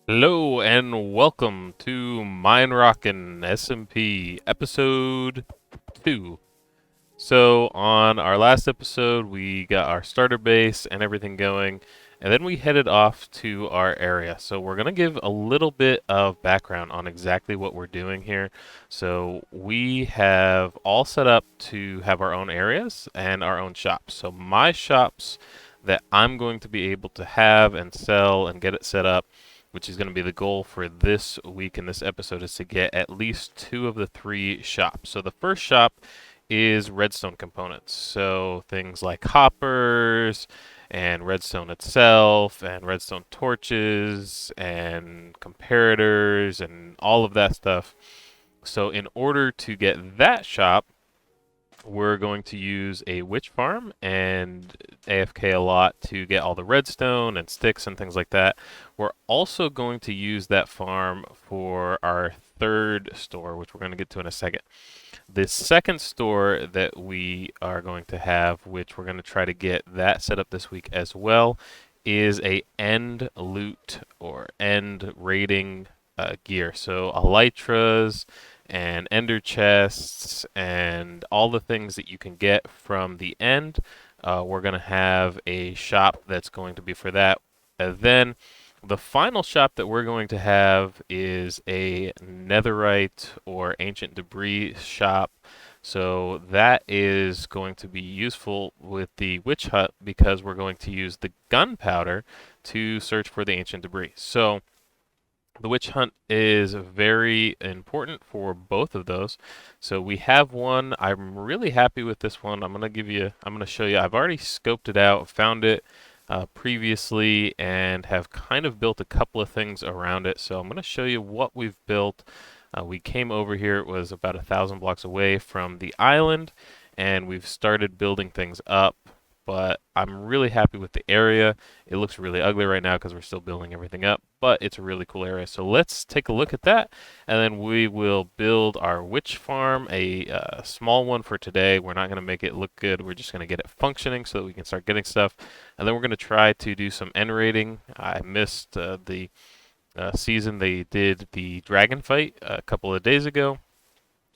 Hello and welcome to Minerockin SMP episode 2. So on our last episode we got our starter base and everything going, and then we headed off to our area. So we're going to give a little bit of background on exactly what we're doing here. So we have all set up to have our own areas and our own shops. So my shops that I'm going to be able to have and sell and get it set up, which is going to be the goal for this week in this episode, is to get at least two of the three shops. So the first shop is redstone components. So things like hoppers and redstone itself and redstone torches and comparators and all of that stuff. So in order to get that shop, we're going to use a witch farm and AFK a lot to get all the redstone and sticks and things like that. We're also going to use that farm for our third store, which we're going to get to in a second. The second store that we are going to have, which we're going to try to get that set up this week as well, is a end loot or end raiding gear. So elytras and ender chests and all the things that you can get from the end. We're going to have a shop that's going to be for that. And then the final shop that we're going to have is a netherite or ancient debris shop. So that is going to be useful with the witch hut because we're going to use the gunpowder to search for the ancient debris. So the witch hunt is very important for both of those. So we have one. I'm really happy with this one. I'm going to show you. I've already scoped it out, found it previously, and have kind of built a couple of things around it. So I'm going to show you what we've built. We came over here, it was about 1,000 blocks away from the island, and we've started building things up. But I'm really happy with the area. It looks really ugly right now because we're still building everything up, but it's a really cool area. So let's take a look at that, and then we will build our witch farm, a small one for today. We're not going to make it look good. We're just going to get it functioning so that we can start getting stuff, and then we're going to try to do some end raiding. I missed the season they did the dragon fight a couple of days ago.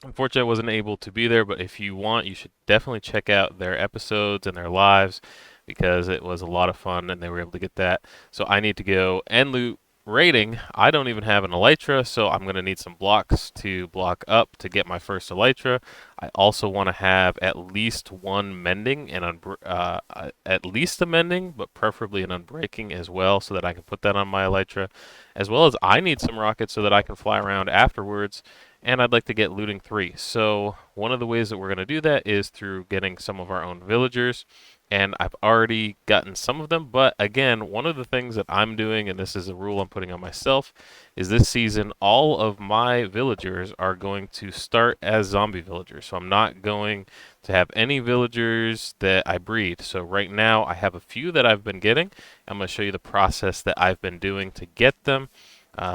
Unfortunately, I wasn't able to be there, but if you want, you should definitely check out their episodes and their lives because it was a lot of fun and they were able to get that. So I need to go and loot rating. I don't even have an elytra, so I'm going to need some blocks to block up to get my first elytra. I also want to have at least one mending and at least a mending, but preferably an unbreaking as well, so that I can put that on my elytra. As well as I need some rockets so that I can fly around afterwards, and I'd like to get looting 3. So one of the ways that we're going to do that is through getting some of our own villagers, and I've already gotten some of them, but again, one of the things that I'm doing, and this is a rule I'm putting on myself, is this season all of my villagers are going to start as zombie villagers. So I'm not going to have any villagers that I breed. So right now I have a few that I've been getting. I'm going to show you the process that I've been doing to get them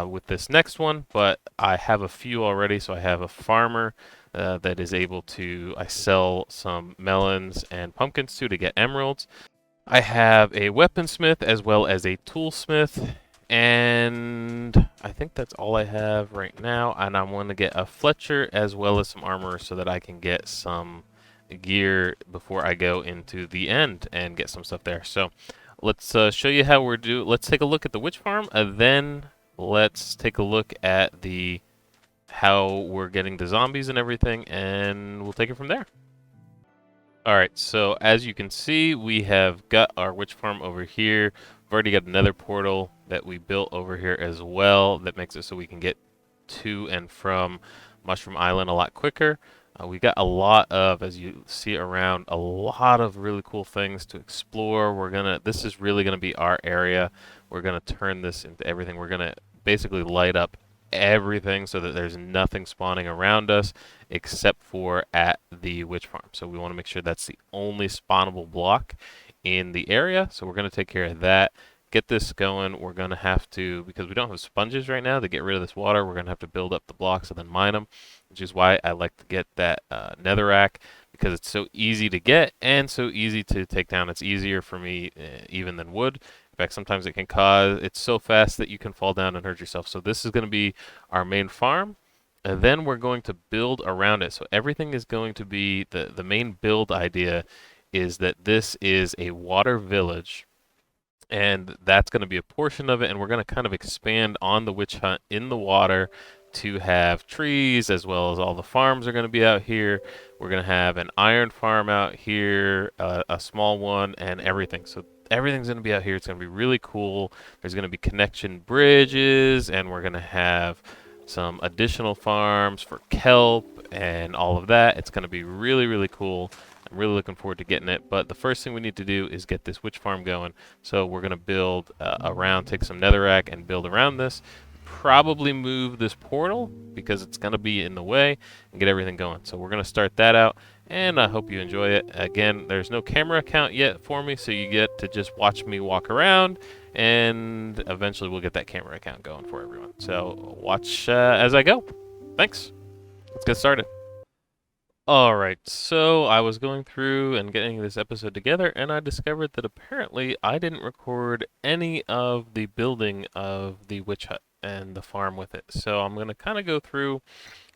with this next one, but I have a few already. So I have a farmer that is able to, I sell some melons and pumpkins to get emeralds. I have a weaponsmith as well as a toolsmith, and I think that's all I have right now. And I want to get a Fletcher as well as some armor so that I can get some gear before I go into the end and get some stuff there. So let's show you how we're do. Let's take a look at the witch farm, and then let's take a look at the how we're getting the zombies and everything, and we'll take it from there. Alright, so as you can see, we have got our witch farm over here. We've already got another portal that we built over here as well that makes it so we can get to and from Mushroom Island a lot quicker. We got a lot of, as you see around, a lot of really cool things to explore. This is really gonna be our area. We're gonna turn this into everything. We're gonna basically light up everything so that there's nothing spawning around us except for at the witch farm. So we want to make sure that's the only spawnable block in the area. So we're going to take care of that. Get this going. We're going to have to, because we don't have sponges right now to get rid of this water, we're going to have to build up the blocks and then mine them, which is why I like to get that netherrack, because it's so easy to get and so easy to take down. It's easier for me even than wood. If fact, sometimes it can cause, it's so fast that you can fall down and hurt yourself. So this is going to be our main farm. And then we're going to build around it. So everything is going to be, the main build idea is that this is a water village. And that's going to be a portion of it. And we're going to kind of expand on the witch hunt in the water to have trees, as well as all the farms are going to be out here. We're going to have an iron farm out here, a small one, and everything. So everything's going to be out here. It's going to be really cool. There's going to be connection bridges, and we're going to have some additional farms for kelp and all of that. It's going to be really, really cool. I'm really looking forward to getting it. But the first thing we need to do is get this witch farm going. So we're going to build around, take some netherrack and build around this. Probably move this portal because it's going to be in the way and get everything going. So we're going to start that out, and I hope you enjoy it. Again, there's no camera account yet for me, so you get to just watch me walk around, and eventually we'll get that camera account going for everyone. So watch as I go. Thanks. Let's get started. Alright, so I was going through and getting this episode together, and I discovered that apparently I didn't record any of the building of the witch hut and the farm with it. So I'm going to kind of go through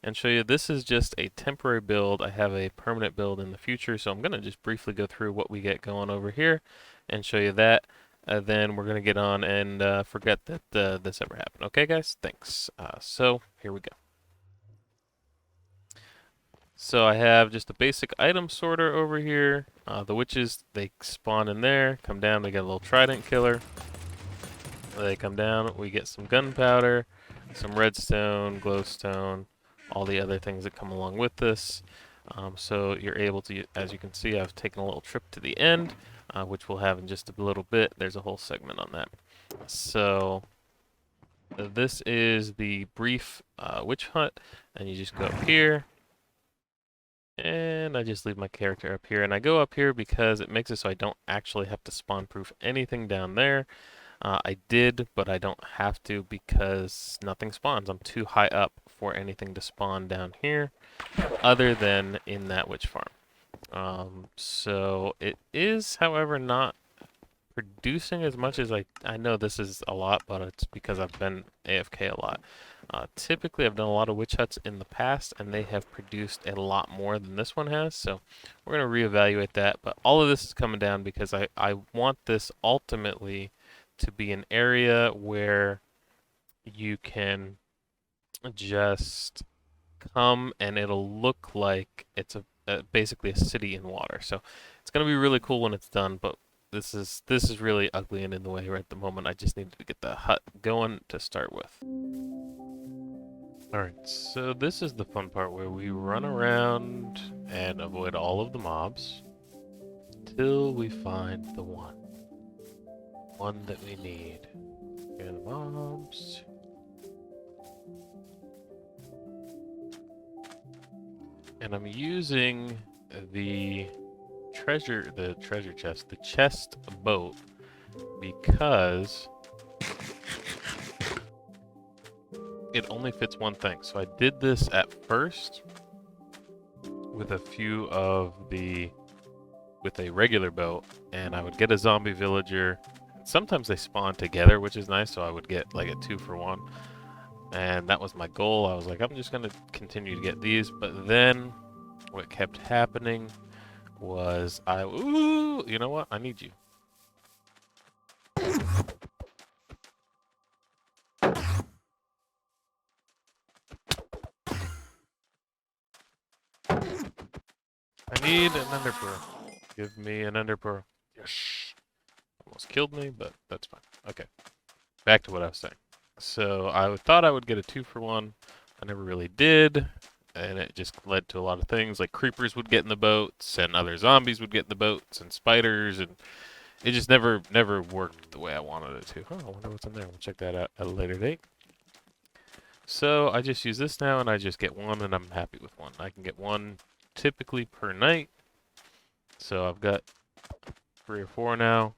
and show you this is just a temporary build. I have a permanent build in the future, so I'm going to just briefly go through what we get going over here and show you that. Then we're going to get on and forget that this ever happened. Okay, guys? Thanks. So here we go. So I have just a basic item sorter over here. The witches, they spawn in there, come down, they get a little trident killer. They come down, we get some gunpowder, some redstone, glowstone, all the other things that come along with this. So you're able to, as you can see, I've taken a little trip to the end, which we'll have in just a little bit. There's a whole segment on that. So this is the brief witch hunt, and you just go up here. And I just leave my character up here. And I go up here because it makes it so I don't actually have to spawn proof anything down there. I did, but I don't have to because nothing spawns. I'm too high up for anything to spawn down here other than in that witch farm. So it is, however, not producing as much as I know this is a lot, but it's because I've been AFK a lot. Typically, I've done a lot of witch huts in the past, and they have produced a lot more than this one has, so we're going to reevaluate that. But all of this is coming down because I want this ultimately to be an area where you can just come and it'll look like it's basically a city in water. So it's going to be really cool when it's done, but this is really ugly and in the way right at the moment. I just needed to get the hut going to start with. Alright, so this is the fun part where we run around and avoid all of the mobs till we find the one that we need. Here are the mobs. And I'm using the treasure chest, the chest boat, because it only fits one thing. So I did this at first with a few of with a regular boat, and I would get a zombie villager. Sometimes they spawn together, which is nice, so I would get like a 2-for-1. And that was my goal. I was like, I'm just gonna continue to get these, but then what kept happening was ooh, you know what? I need you. I need an ender pearl. Give me an ender pearl. Yes. Almost killed me, but that's fine. Okay. Back to what I was saying. So I thought I would get a 2-for-1. I never really did. And it just led to a lot of things, like creepers would get in the boats, and other zombies would get in the boats, and spiders, and it just never worked the way I wanted it to. Oh, I wonder what's in there. We'll check that out at a later date. So I just use this now, and I just get one, and I'm happy with one. I can get one typically per night. So I've got 3 or 4 now.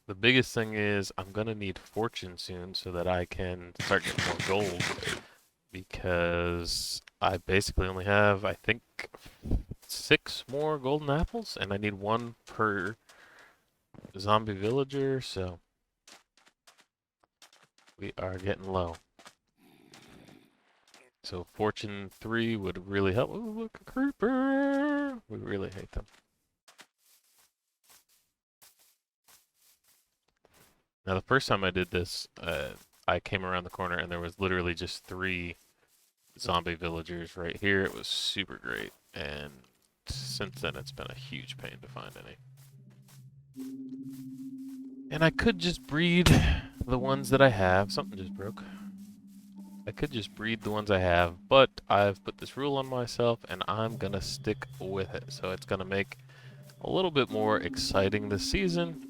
The biggest thing is I'm going to need fortune soon so that I can start getting more gold. Because I basically only have, I think, 6 more golden apples, and I need 1 per zombie villager, so we are getting low. So fortune 3 would really help. Ooh, look, a creeper! We really hate them. Now the first time I did this, I came around the corner and there was literally just 3 zombie villagers right here. It was super great, and since then it's been a huge pain to find any. And I could just breed the ones that I have. Something just broke. I could just breed the ones I have, but I've put this rule on myself and I'm gonna stick with it. So it's gonna make a little bit more exciting this season.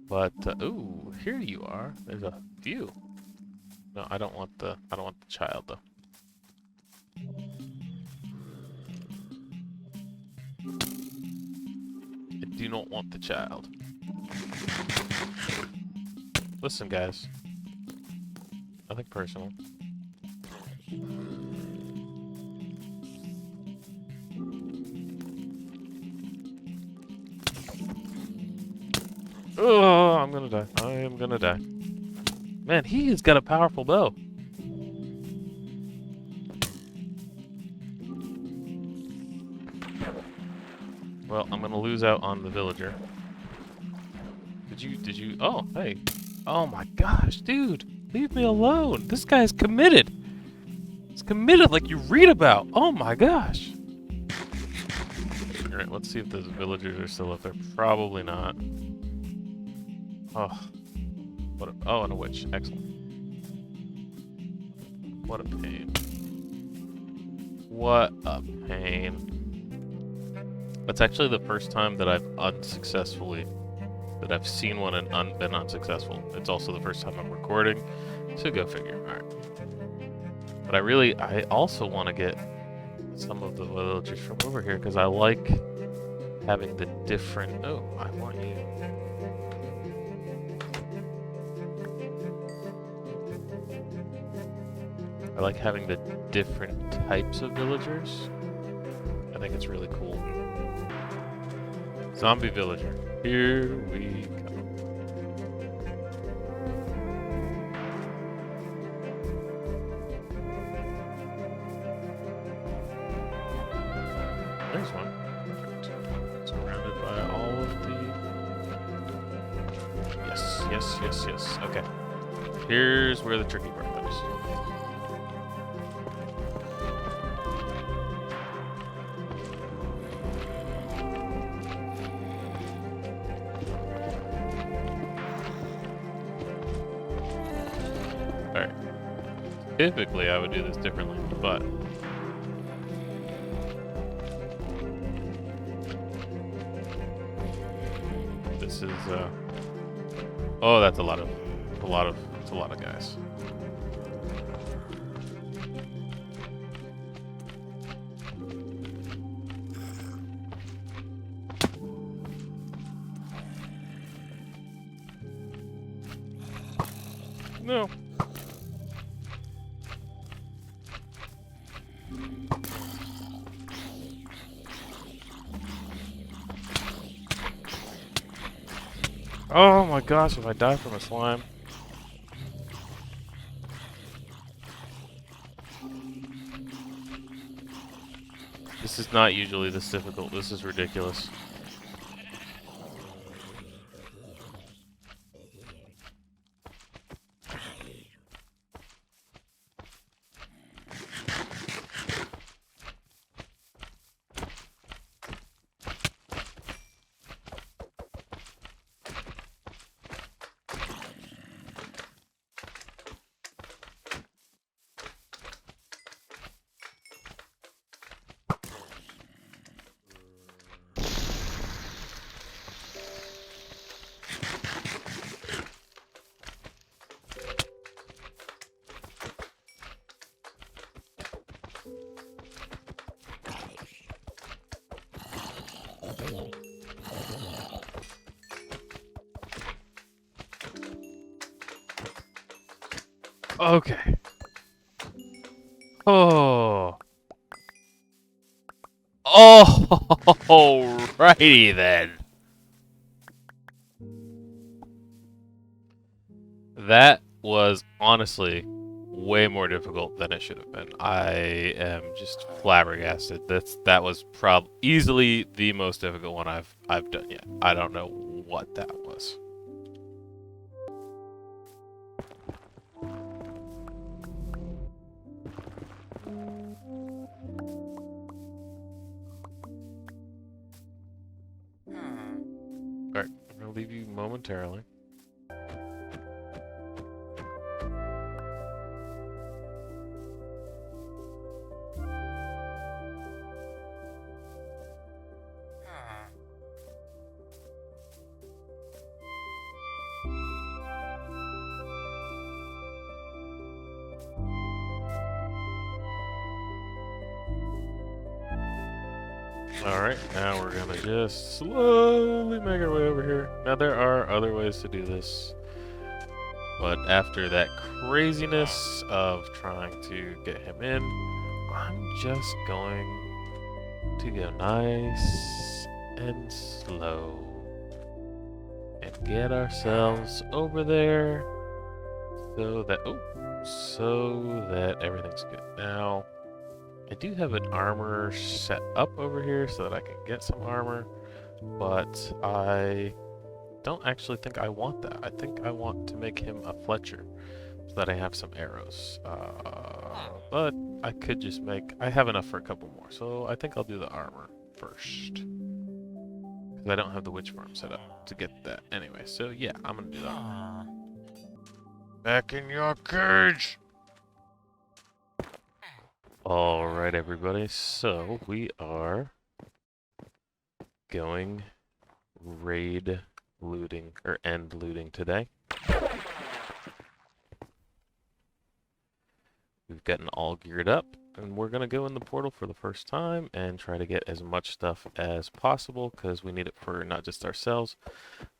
But ooh, here you are. There's a few. No, I don't want the child though. I do not want the child. Listen, guys. Nothing personal. Oh, I'm gonna die. I am gonna die. Man, he has got a powerful bow. Well, I'm gonna lose out on the villager. Did you, oh, hey. Oh my gosh, dude. Leave me alone. This guy's committed. He's committed like you read about. Oh my gosh. Alright, let's see if those villagers are still up there. Probably not. Oh. What a, oh, and a witch. Excellent. What a pain. What a pain. That's actually the first time that I've seen one and been unsuccessful. It's also the first time I'm recording, so go figure. Alright. But I also want to get some of the villagers from over here, because I like having the different... Oh, I want you. I like having the different types of villagers. I think it's really cool. Zombie villager. Here we go. There's one. Perfect. Surrounded by all of the... Yes, yes, yes, yes. Okay. Here's where the tricky part goes. Alright. Typically, I would do this differently, but... This is, oh, that's a lot of guys. No. Oh my gosh, if I die from a slime. This is not usually this difficult. This is ridiculous. Okay. Oh. Oh, righty then. That was honestly way more difficult than it should have been. I am just flabbergasted. That was easily the most difficult one I've done yet. I don't know what that was. Alright, I'm gonna leave you momentarily. Alright, now we're gonna just slowly make our way over here. Now there are other ways to do this, but after that craziness of trying to get him in, I'm just going to go nice and slow and get ourselves over there so that everything's good. Now, I do have an armor set up over here so that I can get some armor, but I don't actually think I want that. I think I want to make him a Fletcher so that I have some arrows. But I could just I have enough for a couple more, so I think I'll do the armor first. Because I don't have the witch farm set up to get that anyway, so yeah, I'm gonna do that. Back in your cage! Alright, everybody, so we are going raid looting, or end looting today. We've gotten all geared up, and we're going to go in the portal for the first time and try to get as much stuff as possible, because we need it for not just ourselves,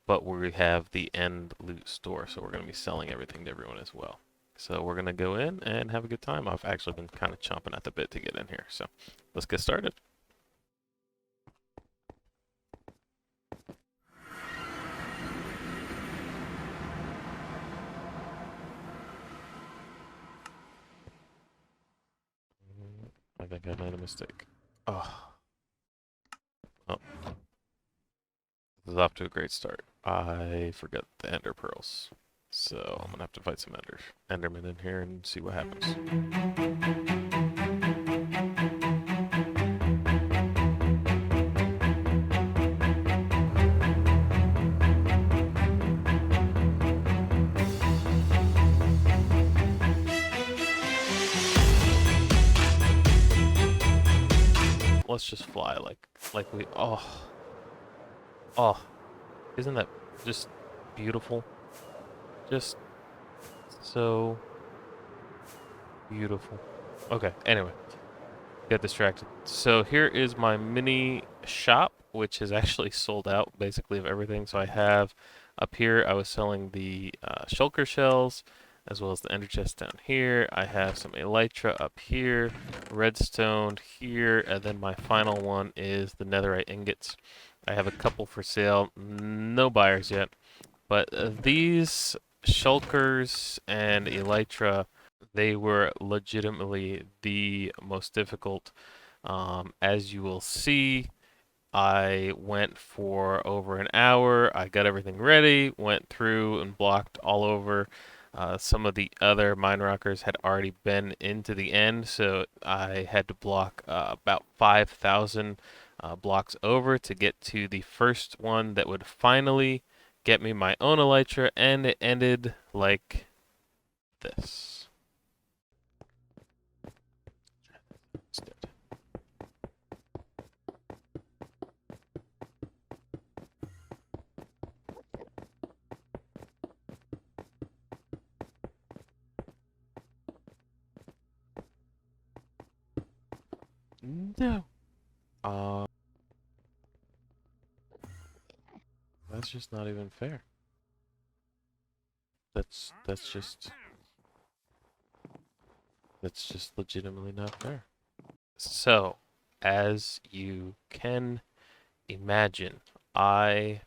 but we have the end loot store, so we're going to be selling everything to everyone as well. So we're going to go in and have a good time. I've actually been kind of chomping at the bit to get in here, so let's get started. I think I made a mistake. Oh. Oh. This is off to a great start. I forgot the ender pearls. So I'm gonna have to fight some endermen in here and see what happens. Let's just fly like we oh, isn't that just beautiful? Just so beautiful. Okay, anyway, got distracted. So here is my mini shop, which is actually sold out basically of everything. So I have up here, I was selling the shulker shells as well as the ender chest down here. I have some elytra up here, redstone here, and then my final one is the netherite ingots. I have a couple for sale, no buyers yet, but these shulkers and elytra, they were legitimately the most difficult. As you will see, I went for over an hour. I got everything ready, went through and blocked all over. Some of the other mine rockers had already been into the end, so I had to block about 5,000 blocks over to get to the first one that would finally get me my own elytra, and it ended like this. No. That's just not even fair. That's just legitimately not fair. So, as you can imagine, I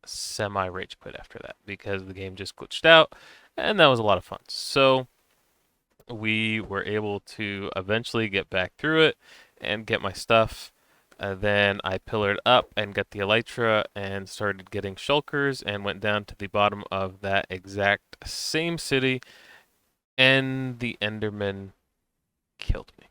semi-rage quit after that because the game just glitched out and that was a lot of fun. So we were able to eventually get back through it and get my stuff. Then I pillared up and got the elytra and started getting shulkers and went down to the bottom of that exact same city, and the Enderman killed me.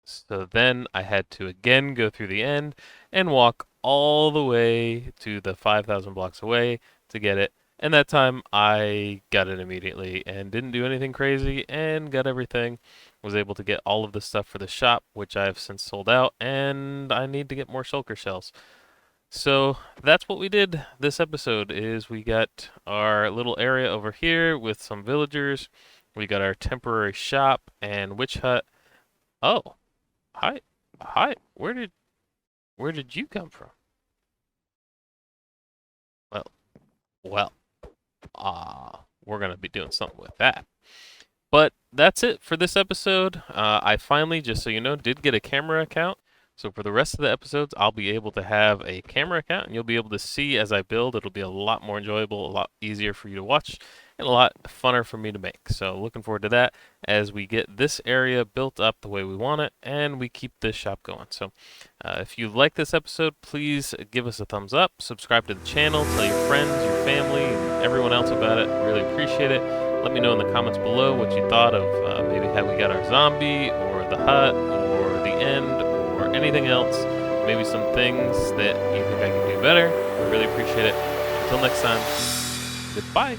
So then I had to again go through the end and walk all the way to the 5,000 blocks away to get it. And that time I got it immediately and didn't do anything crazy and got everything. Was able to get all of the stuff for the shop, which I have since sold out, and I need to get more shulker shells. So that's what we did this episode is we got our little area over here with some villagers. We got our temporary shop and witch hut. Oh, hi. Hi. Where did you come from? Well, well, we're gonna be doing something with that. But that's it for this episode. I finally, just so you know, did get a camera account. So for the rest of the episodes, I'll be able to have a camera account, and you'll be able to see as I build. It'll be a lot more enjoyable, a lot easier for you to watch, and a lot funner for me to make. So looking forward to that as we get this area built up the way we want it, and we keep this shop going. So if you like this episode, please give us a thumbs up, subscribe to the channel, tell your friends, your family, and everyone else about it. Really appreciate it. Let me know in the comments below what you thought of maybe how we got our zombie, or the hut, or the end, or anything else. Maybe some things that you think I can do better. I really appreciate it. Until next time, goodbye.